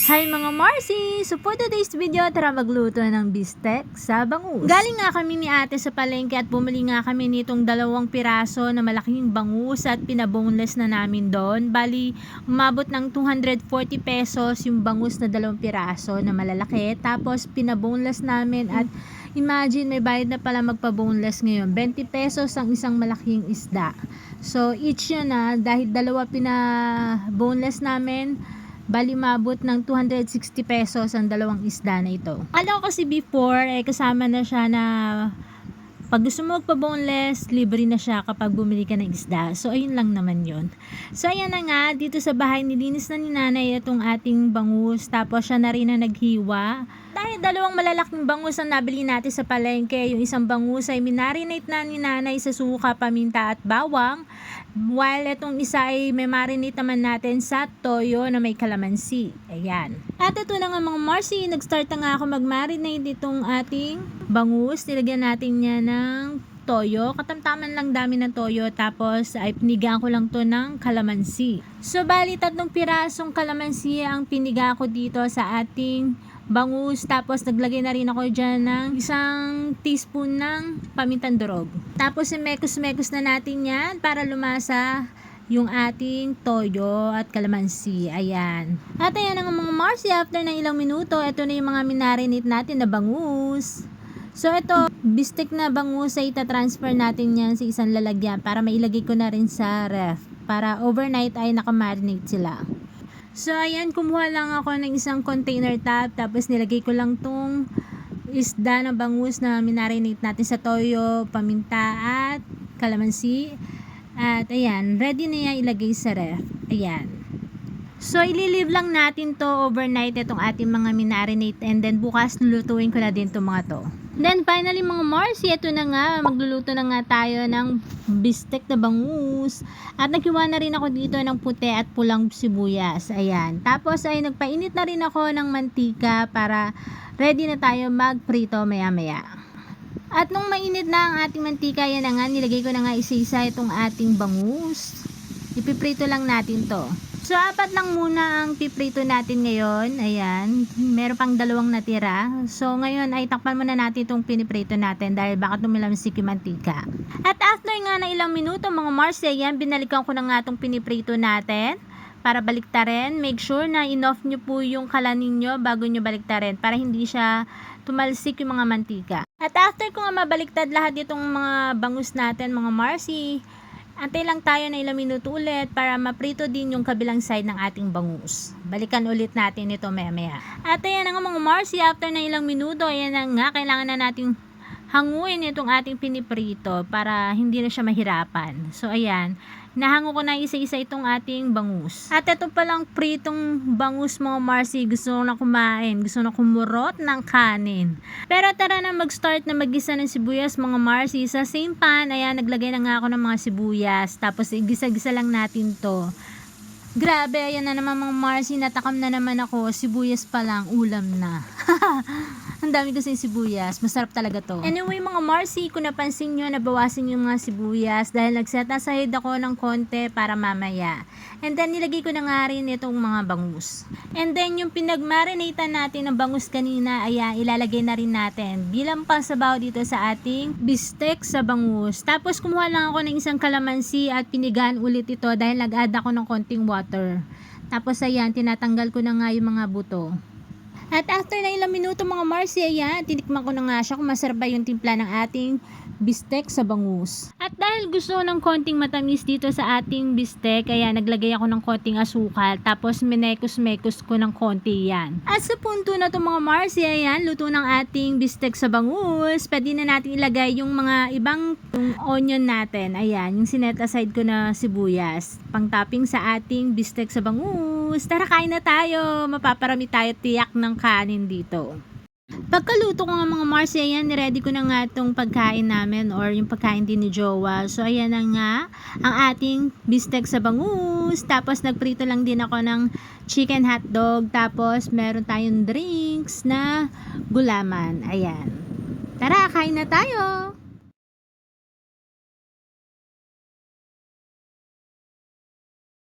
Hi mga Marcy! So for today's video, tara magluto ng bistek sa bangus. Galing nga kami ni ate sa palengke at bumili nga kami nitong 2 piraso na malaking bangus at pinaboneless na namin doon. Bali, umabot ng 240 pesos yung bangus na 2 piraso na malalaki. Tapos pinaboneless namin at imagine may bayad na pala magpa-boneless ngayon. 20 pesos ang isang malaking isda. So each yun dahil 2 pinaboneless namin, bali mabot ng 260 pesos ang 2 isda na ito. Alam ko kasi before, kasama na siya na pag gusto mo magpa-boneless, libre na siya kapag bumili ka ng isda. So, ayun lang naman yun. So, ayan na nga, dito sa bahay, nilinis na ni nanay itong ating bangus. Tapos, siya na rin na naghiwa. Dahil 2 malalaking bangus ang nabili natin sa palengke. Yung isang bangus ay minarinate na ni nanay sa suka, paminta at bawang. While itong isa ay may marinate naman natin sa toyo na may kalamansi. Ayan. At ito na nga mga Marcy, nag-start na nga ako mag-marinate itong ating bangus. Nilagyan natin niya ng toyo. Katamtaman lang dami ng toyo. Tapos ay pinigaan ko lang to ng kalamansi. So bali 3 pirasong kalamansi ang piniga ko dito sa ating bangus. Tapos naglagay na rin ako dyan ng 1 teaspoon ng pamintang durog. Tapos mekos-mekos na natin yan para lumasa yung ating toyo at kalamansi. Ayan. At ayan ang mga Marcy, after ng ilang minuto, ito na yung mga minarinate natin na bangus. So ito, bistek na bangus ay itatransfer natin yan sa isang lalagyan para mailagay ko na rin sa ref. Para overnight ay nakamarinate sila. So, ayan, kumuha lang ako ng isang container top. Tapos, nilagay ko lang tong isda na bangus na minarinate natin sa toyo, paminta at kalamansi. At, ayan, ready na yan ilagay sa ref. Ayan. So, ililive lang natin to overnight itong ating mga minarinate. And then, bukas, lulutuin ko na din itong mga to. Then, finally, mga Marcy, ito na nga. Magluluto na nga tayo ng bistek na bangus. At naghiwa na rin ako dito ng puti at pulang sibuyas. Ayan. Tapos, ay nagpainit na rin ako ng mantika para ready na tayo magprito maya-maya. At nung mainit na ang ating mantika, yan na nga, nilagay ko na nga isa-isa itong ating bangus. Ipiprito lang natin to. So, 4 lang muna ang piprito natin ngayon. Ayan. Meron pang 2 natira. So, ngayon ay takpan muna natin itong piniprito natin dahil baka tumilamsik yung mantika. At after nga na ilang minuto mga Marcy, ayan, binalikan ko na nga itong piniprito natin para baliktarin. Make sure na in-off nyo po yung kalan ninyo bago nyo baliktarin para hindi siya tumalsik yung mga mantika. At after ko nga mabaliktad lahat itong mga bangus natin mga Marcy, antay lang tayo na ilang minuto ulit para maprito din yung kabilang side ng ating bangus. Balikan ulit natin ito maya-maya. At ayan na nga mga Marcy, after na ilang minuto, ayan na nga, kailangan na nating hanguin itong ating piniprito para hindi na siya mahirapan. So ayan, nahango ko na isa-isa itong ating bangus. At ito palang pritong bangus mga Marcy, gusto ko na kumain, gusto na kumurot ng kanin. Pero tara na mag-start na mag-gisa ng sibuyas mga Marcy. Sa same pan, ayan, naglagay na nga ako ng mga sibuyas. Tapos igisa-gisa lang natin to. Grabe, ayan na naman mga Marcy, natakam na naman ako. Sibuyas pa lang, ulam na. Ang dami kasi sibuyas. Masarap talaga to. Anyway mga Marcy, kung napansin nyo, nabawasin yung mga sibuyas dahil nag-set aside ako ng konti para mamaya. And then nilagay ko na nga rin itong mga bangus. And then yung pinagmarinatan natin ng bangus kanina, ayan, ilalagay na rin natin bilang pangsabaw dito sa ating bistek sa bangus. Tapos kumuha lang ako ng isang kalamansi at pinigaan ulit ito dahil nag-add ako ng konting water. Tapos ayan, tinatanggal ko na nga yung mga buto. At after na ilang minuto mga Marcy, ayan, tinikman ko na nga siya kung masarap ba yung timpla ng ating bistek sa bangus. At dahil gusto ko ng konting matamis dito sa ating bistek, ayan, naglagay ako ng konting asukal. Tapos minekos-mekos ko ng konti yan. At sa punto na to mga Marcy, ayan, luto ng ating bistek sa bangus. Pwede na natin ilagay yung mga ibang onion natin. Ayan, yung sinet aside ko na sibuyas. Pang topping sa ating bistek sa bangus. Tara, kain na tayo. Mapaparami tayo tiyak ng kanin dito. Pagkaluto ko nga mga Marcy, ayan, ready ko na nga itong pagkain namin or yung pagkain din ni Jowa. So, ayan na nga ang ating bistek sa bangus. Tapos, nagprito lang din ako ng chicken hotdog. Tapos, meron tayong drinks na gulaman. Ayan. Tara, kain na tayo!